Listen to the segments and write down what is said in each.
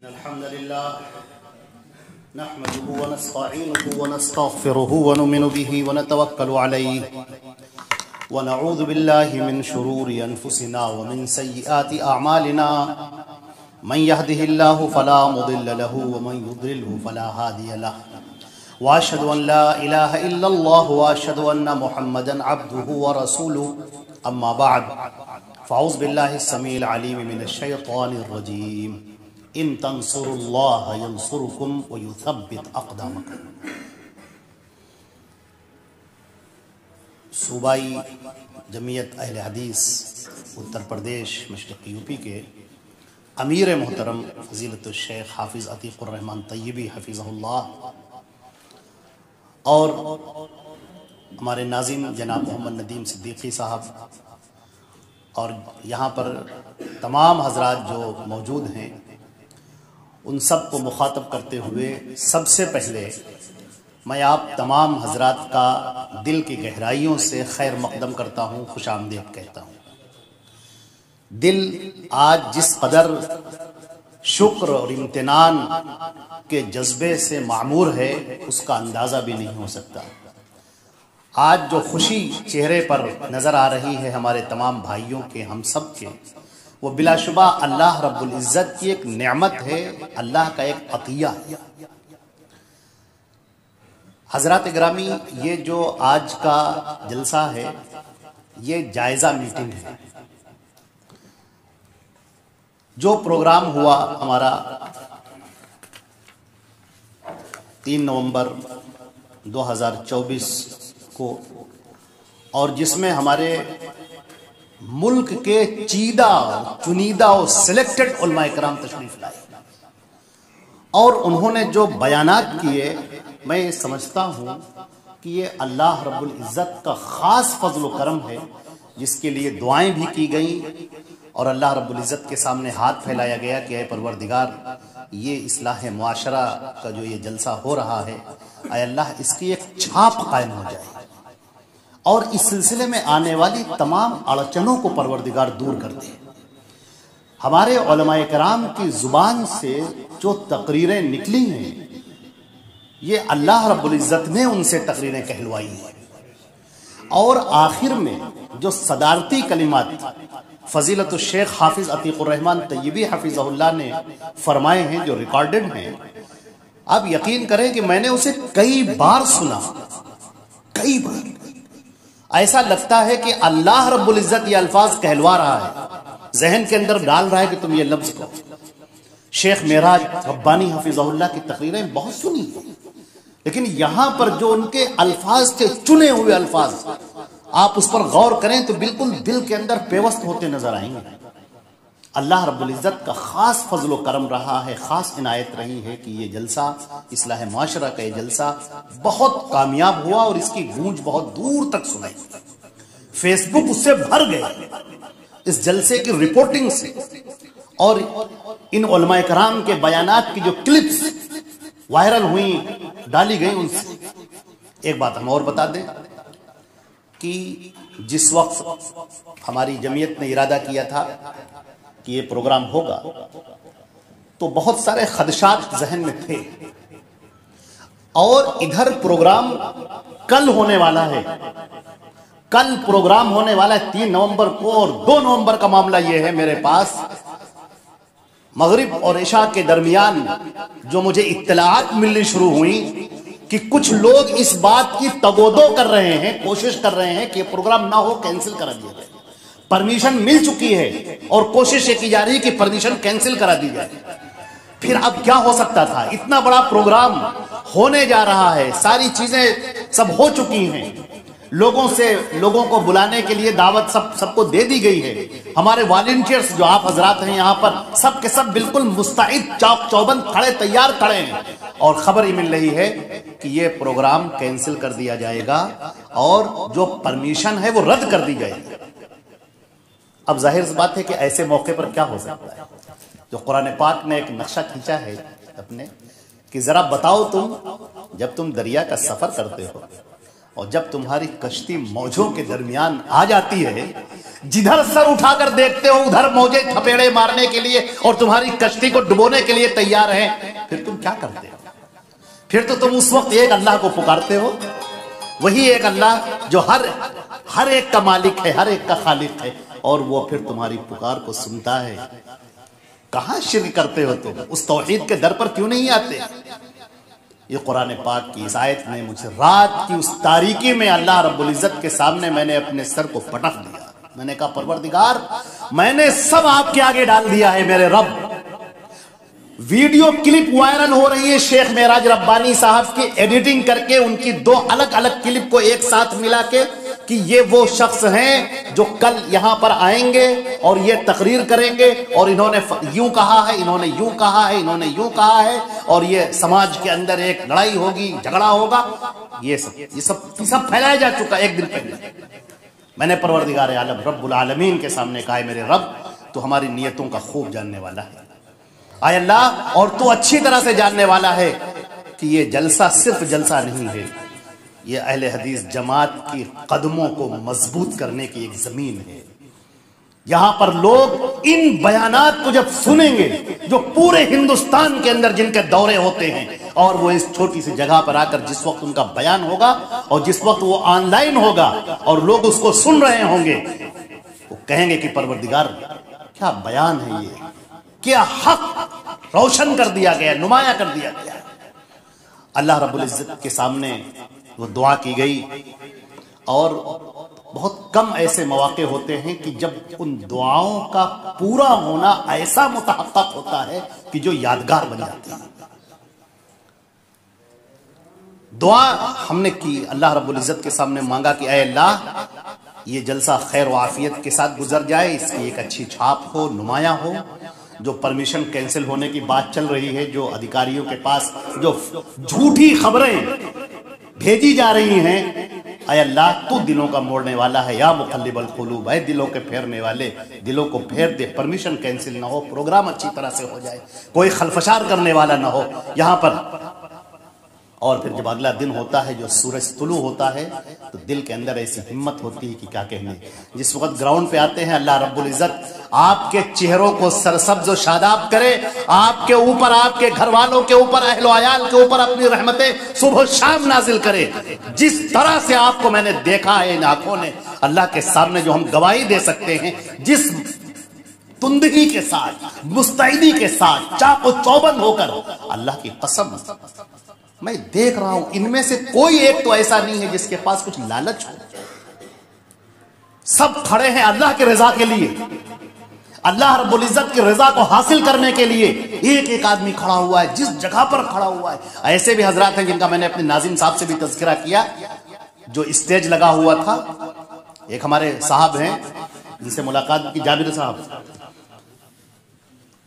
الحمد لله نحمده ونستعينه ونستغفره ونؤمن به ونتوكل عليه ونعوذ بالله من شرور أنفسنا ومن سيئات أعمالنا من يهده الله فلا مضل له ومن يضلله فلا هادي له وأشهد أن لا إله إلا الله وأشهد أن محمدا عبده ورسوله أما بعد فأعوذ بالله السميع العليم من الشيطان الرجيم ان تنصروا الله ينصركم ويثبت اقدامكم۔ صوبائی جمعیت اہل حدیث اتر پردیش مشرق یو پی کے امیر محترم فضیلت الشیخ حافظ عتیق الرحمن طیبی حفظہ اللہ اور ہمارے ناظم جناب محمد ندیم صدیقی صاحب اور یہاں پر تمام حضرات جو موجود ہیں، ان سب کو مخاطب کرتے ہوئے سب سے پہلے میں آپ تمام حضرات کا دل کی گہرائیوں سے خیر مقدم کرتا ہوں، خوش آمدید کہتا ہوں۔ دل آج جس قدر شکر اور امتنان کے جذبے سے معمور ہے اس کا اندازہ بھی نہیں ہو سکتا۔ آج جو خوشی چہرے پر نظر آ رہی ہے ہمارے تمام بھائیوں کے، ہم سب کے، وہ بلا شبہ اللہ رب العزت کی ایک نعمت ہے، اللہ کا ایک عطیہ ہے۔ حضرات گرامی، یہ جو آج کا جلسہ ہے یہ جائزہ میٹنگ ہے۔ جو پروگرام ہوا ہمارا 3 نومبر 2024 کو، اور جس میں ہمارے ملک کے چیدہ چنیدہ اور سلیکٹڈ علماء کرام تشریف لائے اور انہوں نے جو بیانات کیے، میں سمجھتا ہوں کہ یہ اللہ رب العزت کا خاص فضل و کرم ہے، جس کے لیے دعائیں بھی کی گئیں اور اللہ رب العزت کے سامنے ہاتھ پھیلایا گیا کہ اے پروردگار، یہ اصلاح معاشرہ کا جو یہ جلسہ ہو رہا ہے، اے اللہ اس کی ایک چھاپ قائم ہو جائے اور اس سلسلے میں آنے والی تمام اڑچنوں کو پروردگار دور کر دے۔ ہمارے علماء کرام کی زبان سے جو تقریریں نکلی ہیں، یہ اللہ رب العزت نے ان سے تقریریں کہلوائی ہیں، اور آخر میں جو صدارتی کلمات فضیلت الشیخ حافظ عتیق الرحمن طیبی حفظہ اللہ نے فرمائے ہیں، جو ریکارڈڈ ہیں، آپ یقین کریں کہ میں نے اسے کئی بار سنا، کئی بار۔ ایسا لگتا ہے کہ اللہ رب العزت یہ الفاظ کہلوا رہا ہے، ذہن کے اندر ڈال رہا ہے کہ تم یہ لفظ کہو۔ شیخ معراج ربانی حفظہ اللہ کی تقریریں بہت سنی ہیں، لیکن یہاں پر جو ان کے الفاظ تھے، چنے ہوئے الفاظ، آپ اس پر غور کریں تو بالکل دل کے اندر پیوست ہوتے نظر آئیں گے۔ اللہ رب العزت کا خاص فضل و کرم رہا ہے، خاص عنایت رہی ہے کہ یہ جلسہ، اصلاح معاشرہ کا یہ جلسہ بہت کامیاب ہوا اور اس کی گونج بہت دور تک سنائی۔ فیس بک اس سے بھر گئے اس جلسے کی رپورٹنگ سے، اور ان علماء کرام کے بیانات کی جو کلپس وائرل ہوئیں، ڈالی گئیں، ان سے ایک بات ہم اور بتا دیں کہ جس وقت ہماری جمعیت نے ارادہ کیا تھا کہ یہ پروگرام ہوگا تو بہت سارے خدشات ذہن میں تھے، اور ادھر پروگرام کل ہونے والا ہے، کل پروگرام ہونے والا ہے 3 نومبر کو، اور 2 نومبر کا معاملہ یہ ہے میرے پاس مغرب اور عشاء کے درمیان جو مجھے اطلاعات ملنی شروع ہوئی کہ کچھ لوگ اس بات کی تگودو کر رہے ہیں، کوشش کر رہے ہیں کہ یہ پروگرام نہ ہو، کینسل کرا دیا جائے۔ پرمیشن مل چکی ہے اور کوشش یہ کی جا رہی ہے کہ پرمیشن کینسل کرا دی جائے۔ پھر اب کیا ہو سکتا تھا؟ اتنا بڑا پروگرام ہونے جا رہا ہے، ساری چیزیں سب ہو چکی ہیں، لوگوں کو بلانے کے لیے دعوت سب کو دے دی گئی ہے، ہمارے والنٹیئرز جو آپ حضرات ہیں یہاں پر سب کے سب بالکل مستعد، چاق چوبند کھڑے تیار کھڑے ہیں، اور خبر یہ مل رہی ہے کہ یہ پروگرام کینسل کر دیا جائے گا اور جو پرمیشن ہے وہ رد کر دی جائے گی۔ اب ظاہر سی بات ہے کہ ایسے موقع پر کیا ہو سکتا ہے؟ جو قرآن پاک نے ایک نقشہ کھینچا ہے اپنے، کہ ذرا بتاؤ تم جب تم دریا کا سفر کرتے ہو، اور جب تمہاری کشتی موجوں کے درمیان آ جاتی ہے، جدھر سر اٹھا کر دیکھتے ہو ادھر موجیں تھپیڑے مارنے کے لیے اور تمہاری کشتی کو ڈبونے کے لیے تیار ہیں، پھر تم کیا کرتے ہو؟ پھر تو تم اس وقت ایک اللہ کو پکارتے ہو، وہی ایک اللہ جو ہر ایک کا مالک ہے، ہر ایک کا خالق ہے، اور وہ پھر تمہاری پکار کو سنتا ہے۔ کہاں شرک کرتے ہو تم؟ اس توحید کے در پر کیوں نہیں آتے؟ یہ قرآن پاک کی اس آیت نے مجھے رات کی اس تاریکی میں اللہ رب العزت کے سامنے میں نے اپنے سر کو پٹک دیا۔ میں نے کہا پروردگار میں نے سب آپ کے آگے ڈال دیا ہے میرے رب۔ ویڈیو کلپ وائرل ہو رہی ہے شیخ معراج ربانی صاحب کی ایڈیٹنگ کر کے، ان کی 2 الگ الگ کلپ کو ایک ساتھ ملا کے کہ یہ وہ شخص ہیں جو کل یہاں پر آئیں گے اور یہ تقریر کریں گے اور انہوں نے یوں کہا ہے، انہوں نے یوں کہا ہے، انہوں نے یوں کہا ہے، اور یہ سماج کے اندر ایک لڑائی ہوگی، جھگڑا ہوگا۔ یہ سب پھیلایا جا چکا ایک دن پہلے۔ میں نے پروردگار عالم رب العالمین کے سامنے کہا ہے میرے رب تو ہماری نیتوں کا خوب جاننے والا ہے، آئے اللہ، اور تو اچھی طرح سے جاننے والا ہے کہ یہ جلسہ صرف جلسہ نہیں ہے، یہ اہل حدیث جماعت کی قدموں کو مضبوط کرنے کی ایک زمین ہے۔ یہاں پر لوگ ان بیانات کو جب سنیں گے جو پورے ہندوستان کے اندر جن کے دورے ہوتے ہیں، اور وہ اس چھوٹی سی جگہ پر آ کر جس وقت ان کا بیان ہوگا اور جس وقت وہ آن لائن ہوگا اور لوگ اس کو سن رہے ہوں گے، وہ کہیں گے کہ پروردگار کیا بیان ہے، یہ کیا حق روشن کر دیا گیا، نمایاں کر دیا گیا۔ اللہ رب العزت کے سامنے وہ دعا کی گئی، اور بہت کم ایسے مواقع ہوتے ہیں کہ جب ان دعاؤں کا پورا ہونا ایسا متحقق ہوتا ہے کہ جو یادگار بن جاتی ہے۔ دعا ہم نے کی، اللہ رب العزت کے سامنے مانگا کہ اے اللہ یہ جلسہ خیر و عافیت کے ساتھ گزر جائے، اس کی ایک اچھی چھاپ ہو، نمایاں ہو۔ جو پرمیشن کینسل ہونے کی بات چل رہی ہے، جو ادھیکاریوں کے پاس جو جھوٹی خبریں بھیجی جا رہی ہیں، اے اللہ تو دلوں کا موڑنے والا ہے، یا مقلب القلوب، اے دلوں کے پھیرنے والے، دلوں کو پھیر دے، پرمیشن کینسل نہ ہو، پروگرام اچھی طرح سے ہو جائے، کوئی خلفشار کرنے والا نہ ہو یہاں پر۔ اور پھر جب اگلا دن ہوتا ہے جو سورج طلوع ہوتا ہے تو دل کے اندر ایسی ہمت ہوتی ہے کہ کیا کہنے۔ جس وقت گراؤنڈ پہ آتے ہیں اللہ رب العزت آپ کے چہروں کو سرسبز و شاداب کرے، آپ کے اوپر، آپ کے گھر والوں کے اوپر، اہل و عیال کے اوپر اپنی رحمتیں صبح و شام نازل کرے۔ جس طرح سے آپ کو میں نے دیکھا ہے ان آنکھوں نے، اللہ کے سامنے جو ہم گواہی دے سکتے ہیں، جس تندگی کے ساتھ، مستعدی کے ساتھ، چاق و چوبند ہو کر، اللہ کی قسم میں دیکھ رہا ہوں ان میں سے کوئی ایک تو ایسا نہیں ہے جس کے پاس کچھ لالچ ہو۔ سب کھڑے ہیں اللہ کی رضا کے لیے، اللہ رب العزت کی رضا کو حاصل کرنے کے لیے۔ ایک ایک آدمی کھڑا ہوا ہے جس جگہ پر کھڑا ہوا ہے۔ ایسے بھی حضرات ہیں جن کا میں نے اپنے ناظم صاحب سے بھی تذکرہ کیا، جو اسٹیج لگا ہوا تھا۔ ایک ہمارے صاحب ہیں جن سے ملاقات کی، جابر صاحب،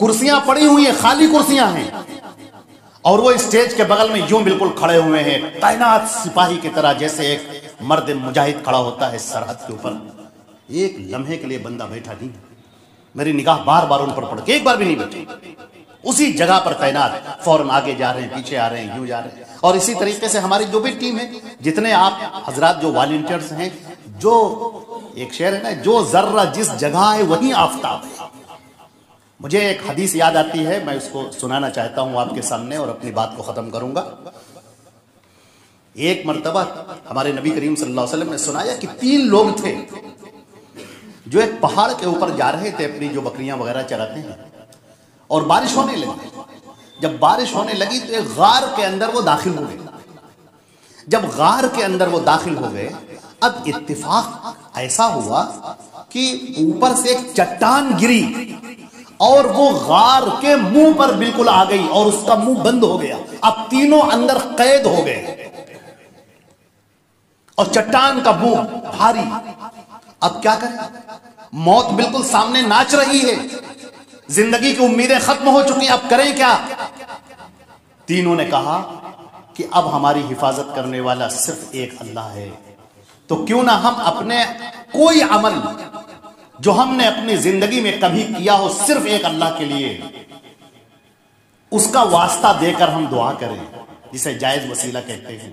کرسیاں پڑی ہوئی ہیں، خالی کرسیاں ہیں، اور وہ اسٹیج کے بغل میں یوں بالکل کھڑے ہوئے ہیں تعینات سپاہی کی طرح، جیسے ایک مرد مجاہد کھڑا ہوتا ہے سرحد کے اوپر۔ ایک لمحے کے لیے بندہ بیٹھا نہیں، میری نگاہ بار بار ان پر پڑ کے ایک بار بھی نہیں بیٹھی، اسی جگہ پر تعینات، فوراً آگے جا رہے ہیں، پیچھے آ رہے ہیں، یوں جا رہے ہیں۔ اور اسی طریقے سے ہماری جو بھی ٹیم ہے، جتنے آپ حضرات جو والنٹیئرز ہیں، جو ایک شعر ہے نا، جو ذرہ جس جگہ ہے وہیں آفتاب ہے۔ مجھے ایک حدیث یاد آتی ہے، میں اس کو سنانا چاہتا ہوں آپ کے سامنے اور اپنی بات کو ختم کروں گا۔ ایک مرتبہ ہمارے نبی کریم صلی اللہ علیہ وسلم نے سنایا کہ 3 لوگ تھے جو ایک پہاڑ کے اوپر جا رہے تھے، اپنی جو بکریاں وغیرہ چراتے ہیں، اور بارش ہونے لگی۔ جب بارش ہونے لگی تو ایک غار کے اندر وہ داخل ہو گئے۔ جب غار کے اندر وہ داخل ہو گئے، اب اتفاق ایسا ہوا کہ اوپر سے ایک چٹان گری اور وہ غار کے منہ پر بالکل آ گئی اور اس کا منہ بند ہو گیا۔ اب تینوں اندر قید ہو گئے اور چٹان کا منہ بھاری۔ اب کیا کریں؟ موت بالکل سامنے ناچ رہی ہے، زندگی کی امیدیں ختم ہو چکی ہیں، اب کریں کیا؟ تینوں نے کہا کہ اب ہماری حفاظت کرنے والا صرف ایک اللہ ہے، تو کیوں نہ ہم اپنے کوئی عمل جو ہم نے اپنی زندگی میں کبھی کیا ہو صرف ایک اللہ کے لیے، اس کا واسطہ دے کر ہم دعا کریں، جسے جائز وسیلہ کہتے ہیں۔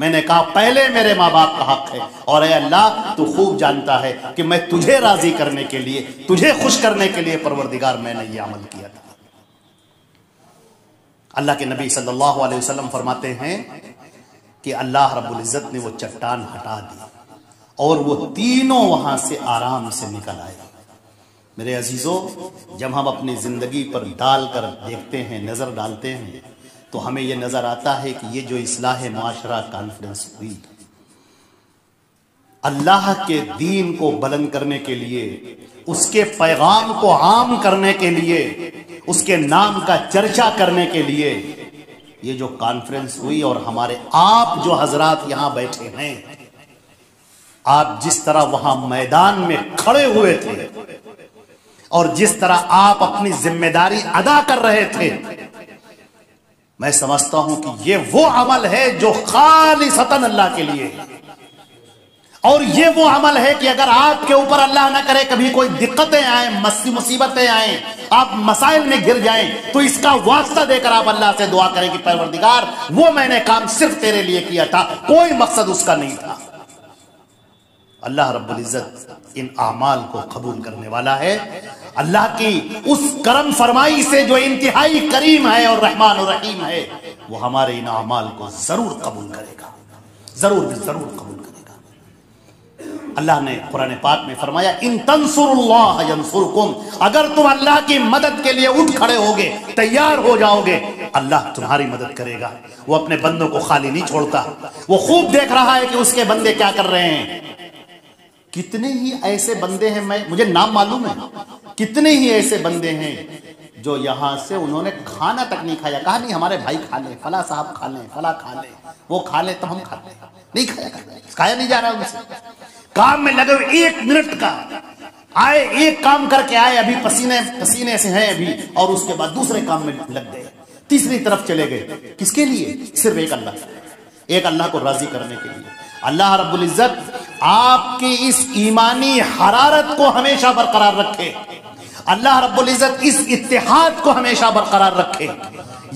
میں نے کہا پہلے میرے ماں باپ کا حق ہے، اور اے اللہ تو خوب جانتا ہے کہ میں تجھے راضی کرنے کے لیے، تجھے خوش کرنے کے لیے پروردگار میں نے یہ عمل کیا تھا۔ اللہ کے نبی صلی اللہ علیہ وسلم فرماتے ہیں کہ اللہ رب العزت نے وہ چٹان ہٹا دی اور وہ تینوں وہاں سے آرام سے نکل آئے۔ میرے عزیزو، جب ہم اپنی زندگی پر ڈال کر دیکھتے ہیں، نظر ڈالتے ہیں، تو ہمیں یہ نظر آتا ہے کہ یہ جو اصلاح معاشرہ کانفرنس ہوئی، اللہ کے دین کو بلند کرنے کے لیے، اس کے پیغام کو عام کرنے کے لیے، اس کے نام کا چرچا کرنے کے لیے یہ جو کانفرنس ہوئی، اور ہمارے آپ جو حضرات یہاں بیٹھے ہیں، آپ جس طرح وہاں میدان میں کھڑے ہوئے تھے اور جس طرح آپ اپنی ذمہ داری ادا کر رہے تھے، میں سمجھتا ہوں کہ یہ وہ عمل ہے جو خالصتاً اللہ کے لیے ہے، اور یہ وہ عمل ہے کہ اگر آپ کے اوپر اللہ نہ کرے کبھی کوئی دقتیں آئیں، مصیبتیں آئیں، آپ مسائل میں گر جائیں، تو اس کا واسطہ دے کر آپ اللہ سے دعا کریں کہ پروردگار وہ میں نے کام صرف تیرے لیے کیا تھا، کوئی مقصد اس کا نہیں تھا۔ اللہ رب العزت ان اعمال کو قبول کرنے والا ہے۔ اللہ کی اس کرم فرمائی سے جو انتہائی کریم ہے اور رحمان و رحیم ہے، وہ ہمارے ان اعمال کو ضرور قبول کرے گا، ضرور قبول کرے گا۔ اللہ نے قرآن پاک میں فرمایا ان تنصروا اللہ ینصرکم، اگر تم اللہ کی مدد کے لیے اٹھ کھڑے ہوگے، تیار ہو جاؤ گے، اللہ تمہاری مدد کرے گا۔ وہ اپنے بندوں کو خالی نہیں چھوڑتا، وہ خوب دیکھ رہا ہے کہ اس کے بندے کیا کر رہے ہیں۔ کتنے ہی ایسے بندے ہیں، مجھے نام معلوم ہے، کتنے ہی ایسے بندے ہیں جو یہاں سے انہوں نے کھانا تک نہیں کھایا، کہا نہیں ہمارے بھائی کھا لیں، فلاں صاحب کھا لیں، فلاں کھا لیں، وہ کھا لیں تب ہم کھاتے ہیں، نہیں کھایا نہیں جا رہا ان سے، کام میں لگے ہوئے، ایک منٹ کا آئے، ایک کام کر کے آئے، ابھی پسینے سے ہیں ابھی، اور اس کے بعد دوسرے کام میں لگ گئے، تیسری طرف چلے گئے، کس کے لیے؟ صرف ایک اللہ کو راضی کرنے کے لیے۔ اللہ رب العزت آپ کی اس ایمانی حرارت کو ہمیشہ برقرار رکھے، اللہ رب العزت اس اتحاد کو ہمیشہ برقرار رکھے۔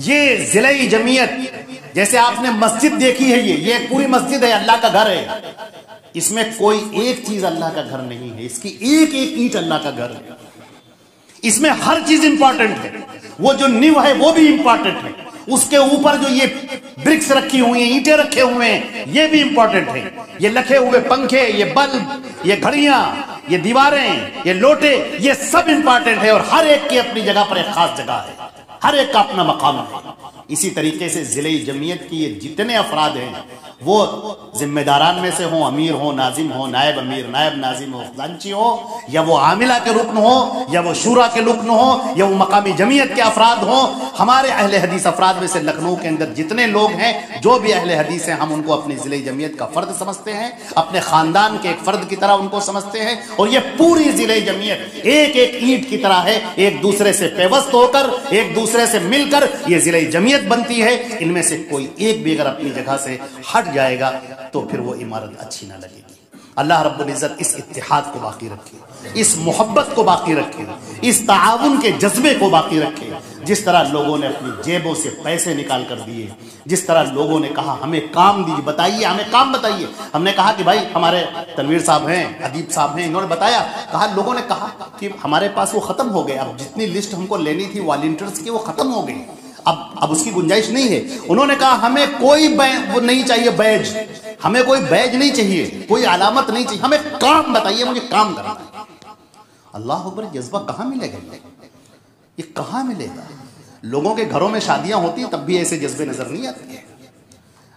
یہ ضلع جمعیت، جیسے آپ نے مسجد دیکھی ہے، یہ پوری مسجد ہے، اللہ کا گھر ہے، اس میں کوئی ایک چیز اللہ کا گھر نہیں ہے، اس کی ایک ایک اینٹ اللہ کا گھر ہے، اس میں ہر چیز امپورٹنٹ ہے، وہ جو نیو ہے وہ بھی امپورٹنٹ ہے، اس کے اوپر جو یہ برکس رکھی ہوئی ہیں، اینٹیں رکھے ہوئے ہیں، یہ بھی امپورٹنٹ ہے، یہ لکھے ہوئے پنکھے، یہ بلب، یہ گھڑیاں، یہ دیواریں، یہ لوٹے، یہ سب امپورٹنٹ ہے، اور ہر ایک کی اپنی جگہ پر ایک خاص جگہ ہے، ہر ایک کا اپنا مقام ہے۔ اسی طریقے سے ضلع جمعیت کی یہ جتنے افراد ہیں، وہ ذمہ داران میں سے ہوں، امیر ہوں، ناظم ہوں، نائب امیر، نائب ناظم ہو، خزانچی ہو، یا وہ عاملہ کے رکن ہوں، یا وہ شورا کے رکن ہوں، یا وہ مقامی جمعیت کے افراد ہوں، ہمارے اہل حدیث افراد میں سے لکھنؤ کے اندر جتنے لوگ ہیں، جو بھی اہل حدیث ہیں، ہم ان کو اپنی ضلع جمعیت کا فرد سمجھتے ہیں، اپنے خاندان کے ایک فرد کی طرح ان کو سمجھتے ہیں، اور یہ پوری ضلع جمعیت ایک ایک اینٹ کی طرح ہے، ایک دوسرے سے پیوست ہو کر، ایک دوسرے سے مل کر یہ ضلع جمعیت بنتی ہے۔ ان میں سے کوئی ایک بھی اگر اپنی جگہ سے ہٹ جائے گا تو پھر وہ عمارت اچھی نہ لگے گی۔ اللہ رب العزت اس اتحاد کو باقی رکھے، اس محبت کو باقی رکھے، اس تعاون کے جذبے کو باقی رکھے۔ جس طرح لوگوں نے اپنی جیبوں سے پیسے نکال کر دیے، جس طرح لوگوں نے کہا ہمیں کام دیجیے، بتائیے ہمیں کام بتائیے، ہم نے کہا کہ بھائی ہمارے تنویر صاحب ہیں، ادیب صاحب ہیں، انہوں نے بتایا، کہا لوگوں نے کہا کہ ہمارے پاس وہ ختم ہو گئے، اب جتنی لسٹ ہم کو لینی تھی والنٹیئرز کی وہ ختم ہو گئی، اب اس کی گنجائش نہیں ہے۔ انہوں نے کہا ہمیں کوئی وہ نہیں چاہیے بیج، ہمیں کوئی بیج نہیں چاہیے، کوئی علامت نہیں چاہیے، ہمیں کام بتائیے، مجھے کام کرنا ہے۔ اللہ اکبر، جذبہ کہاں ملے گا؟ یہ کہاں ملے گا؟ لوگوں کے گھروں میں شادیاں ہوتی ہیں تب بھی ایسے جذبے نظر نہیں آتے ہیں،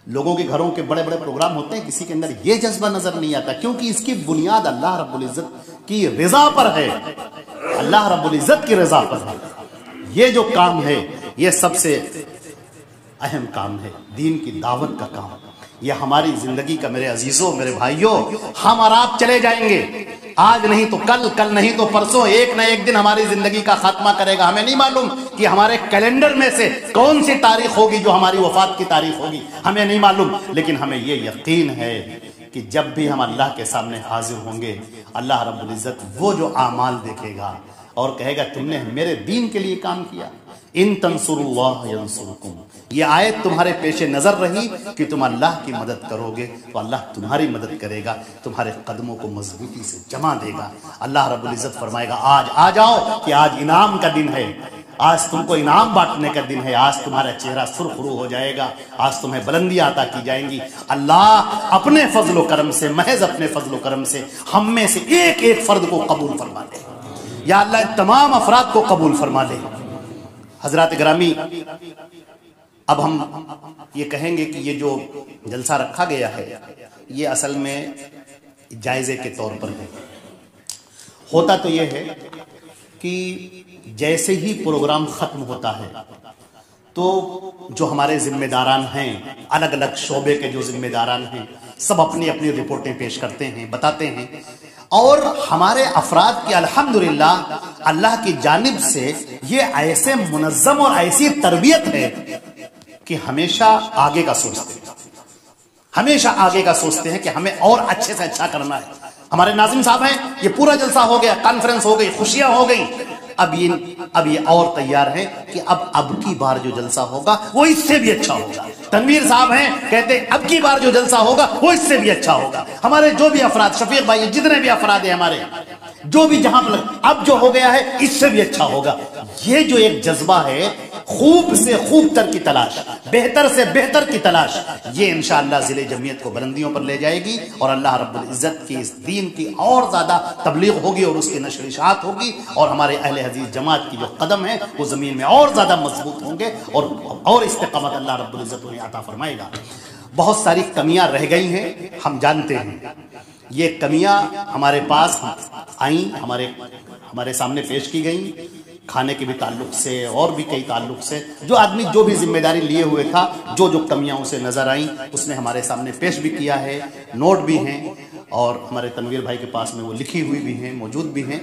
لوگوں کے گھروں کے بڑے بڑے پروگرام ہوتے ہیں، کسی کے اندر یہ جذبہ نظر نہیں آتا، کیونکہ اس کی بنیاد اللہ رب العزت کی رضا پر ہے، اللہ رب العزت کی رضا پر ہے۔ یہ جو کام ہے یہ سب سے اہم کام ہے، دین کی دعوت کا کام، یہ ہماری زندگی کا، میرے عزیزوں، میرے بھائیوں، ہم اور آپ چلے جائیں گے، آج نہیں تو کل، کل نہیں تو پرسوں، ایک نہ ایک دن ہماری زندگی کا خاتمہ کرے گا۔ ہمیں نہیں معلوم کہ ہمارے کیلنڈر میں سے کون سی تاریخ ہوگی جو ہماری وفات کی تاریخ ہوگی، ہمیں نہیں معلوم، لیکن ہمیں یہ یقین ہے کہ جب بھی ہم اللہ کے سامنے حاضر ہوں گے، اللہ رب العزت وہ جو اعمال دیکھے گا اور کہے گا تم نے میرے دین کے لیے کام کیا، ان تنصروا ینصرکم، یہ آیت تمہارے پیش نظر رہی کہ تم اللہ کی مدد کرو گے تو اللہ تمہاری مدد کرے گا، تمہارے قدموں کو مضبوطی سے جمع دے گا۔ اللہ رب العزت فرمائے گا آج آ جاؤ کہ آج انعام کا دن ہے، آج تم کو انعام بانٹنے کا دن ہے، آج تمہارا چہرہ سرخ رو ہو جائے گا، آج تمہیں بلندیاں عطا کی جائیں گی۔ اللہ اپنے فضل و کرم سے، محض اپنے فضل و کرم سے ہم میں سے ایک ایک فرد کو قبول فرما لے یا اللہ تمام افراد کو قبول فرما لے۔ حضرات گرامی، اب ہم یہ کہیں گے کہ یہ جو جلسہ رکھا گیا ہے یہ اصل میں جائزے کے طور پر ہے۔ ہوتا تو یہ ہے کہ جیسے ہی پروگرام ختم ہوتا ہے تو جو ہمارے ذمہ داران ہیں، الگ الگ شعبے کے جو ذمہ داران ہیں، سب اپنی اپنی رپورٹیں پیش کرتے ہیں، بتاتے ہیں، اور ہمارے افراد کی الحمدللہ اللہ کی جانب سے یہ ایسے منظم اور ایسی تربیت ہے کہ ہمیشہ آگے کا سوچتے ہیں، ہمیشہ آگے کا سوچتے ہیں کہ ہمیں اور اچھے سے اچھا کرنا ہے۔ ہمارے ناظم صاحب ہیں، یہ پورا جلسہ ہو گیا، کانفرنس ہو گئی، خوشیاں ہو گئی، اب یہ اور تیار ہیں کہ اب کی بار جو جلسہ ہوگا وہ اس سے بھی اچھا ہوگا۔ تنویر صاحب ہیں، کہتے ہیں اب کی بار جو جلسہ ہوگا وہ اس سے بھی اچھا ہوگا۔ ہمارے جو بھی افراد، شفیق بھائی، جتنے بھی افراد ہیں ہمارے، جو بھی جہاں پر اب جو ہو گیا ہے اس سے بھی اچھا ہوگا۔ یہ جو ایک جذبہ ہے، خوب سے خوب تر کی تلاش، بہتر سے بہتر کی تلاش، یہ انشاءاللہ ضلع جمعیت کو بلندیوں پر لے جائے گی، اور اللہ رب العزت کی اس دین کی اور زیادہ تبلیغ ہوگی اور اس کی نشر اشاعت ہوگی، اور ہمارے اہل حدیث جماعت کی جو قدم ہے وہ زمین میں اور زیادہ مضبوط ہوں گے، اور استقامت اللہ رب العزت انہیں عطا فرمائے گا۔ بہت ساری کمیاں رہ گئی ہیں، ہم جانتے ہیں، یہ کمیاں ہمارے پاس آئیں، ہمارے سامنے پیش کی گئیں، کھانے کے بھی تعلق سے اور بھی کئی تعلق سے، جو آدمی جو بھی ذمہ داری لیے ہوئے تھا، جو کمیاں اسے نظر آئیں اس نے ہمارے سامنے پیش بھی کیا ہے، نوٹ بھی ہیں، اور ہمارے تنویر بھائی کے پاس میں وہ لکھی ہوئی بھی ہیں، موجود بھی ہیں۔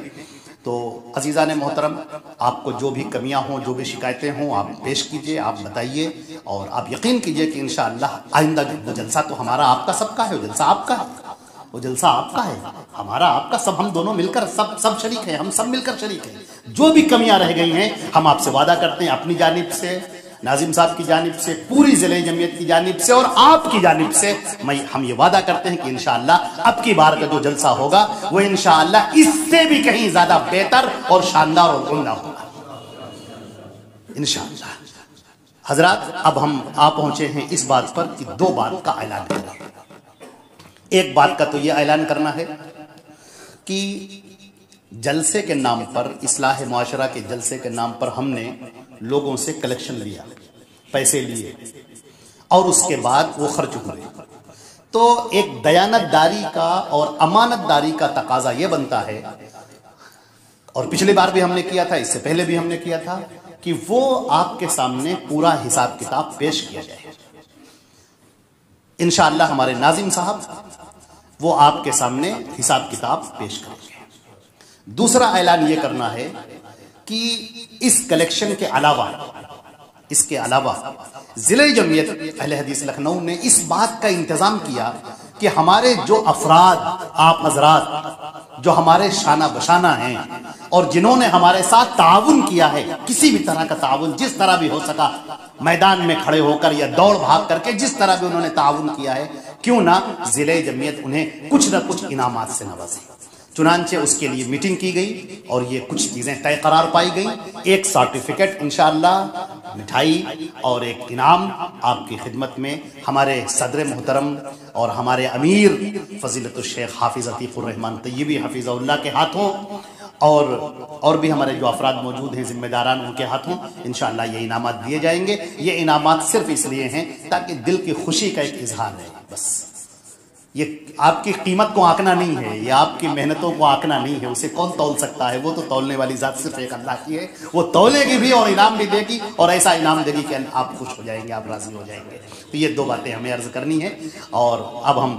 تو عزیزان محترم، آپ کو جو بھی کمیاں ہوں، جو بھی شکایتیں ہوں، آپ پیش کیجئے، آپ بتائیے، اور آپ یقین کیجئے کہ انشاءاللہ آئندہ وہ جلسہ تو ہمارا آپ کا سب کا ہے، وہ جلسہ آپ کا ہے، وہ جلسہ آپ کا ہے، ہمارا آپ کا، سب ہم دونوں مل کر سب شریک ہیں، ہم سب مل کر شریک ہیں۔ جو بھی کمیاں رہ گئی ہیں ہم آپ سے وعدہ کرتے ہیں، اپنی جانب سے، ناظم صاحب کی جانب سے، پوری ضلع جمعیت کی جانب سے، اور آپ کی جانب سے ہم یہ وعدہ کرتے ہیں کہ انشاءاللہ اب کی بار کا جو جلسہ ہوگا وہ انشاءاللہ اس سے بھی کہیں زیادہ بہتر اور شاندار اور عمدہ ہوگا انشاءاللہ۔ حضرات، اب ہم آ پہنچے ہیں اس بات پر کہ دو بات کا اعلان کرنا۔ ایک بات کا تو یہ اعلان کرنا ہے کہ جلسے کے نام پر، اصلاح معاشرہ کے جلسے کے نام پر ہم نے لوگوں سے کلیکشن لیا، پیسے لیے، اور اس کے بعد وہ خرچ ہوئے، تو ایک دیانت داری کا اور امانت داری کا تقاضا یہ بنتا ہے، اور پچھلی بار بھی ہم نے کیا تھا، اس سے پہلے بھی ہم نے کیا تھا، کہ وہ آپ کے سامنے پورا حساب کتاب پیش کیا جائے۔ انشاءاللہ ہمارے ناظم صاحب وہ آپ کے سامنے حساب کتاب پیش کریں گے۔ دوسرا اعلان یہ کرنا ہے کہ اس کلیکشن کے علاوہ ضلع جمعیت اہل حدیث لکھنؤ نے اس بات کا انتظام کیا کہ ہمارے جو افراد، آپ حضرات جو ہمارے شانہ بشانہ ہیں اور جنہوں نے ہمارے ساتھ تعاون کیا ہے، کسی بھی طرح کا تعاون جس طرح بھی ہو سکا، میدان میں کھڑے ہو کر یا دوڑ بھاگ کر کے جس طرح بھی انہوں نے تعاون کیا ہے، کیوں نہ ضلع جمعیت انہیں کچھ نہ کچھ انعامات سے نوازے۔ چنانچہ اس کے لیے میٹنگ کی گئی اور یہ کچھ چیزیں طے قرار پائی گئیں، ایک سرٹیفکیٹ انشاءاللہ، مٹھائی اور ایک انعام آپ کی خدمت میں ہمارے صدر محترم اور ہمارے امیر فضیلت الشیخ حافظ عتیق الرحمن طیبی حفظہ اللہ کے ہاتھوں، اور بھی ہمارے جو افراد موجود ہیں ذمہ داران، ان کے ہاتھوں انشاءاللہ یہ انعامات دیے جائیں گے۔ یہ انعامات صرف اس لیے ہیں تاکہ دل کی خوشی کا ایک اظہار ہے، بس۔ یہ آپ کی قیمت کو آنکنا نہیں ہے، یہ آپ کی محنتوں کو آنکنا نہیں ہے، اسے کون تول سکتا ہے؟ وہ تو تولنے والی ذات صرف ایک اللہ کی ہے، وہ تولے گی بھی اور انعام بھی دے گی، اور ایسا انعام دے گی کہ آپ خوش ہو جائیں گے، آپ راضی ہو جائیں گے۔ تو یہ دو باتیں ہمیں عرض کرنی ہے، اور اب ہم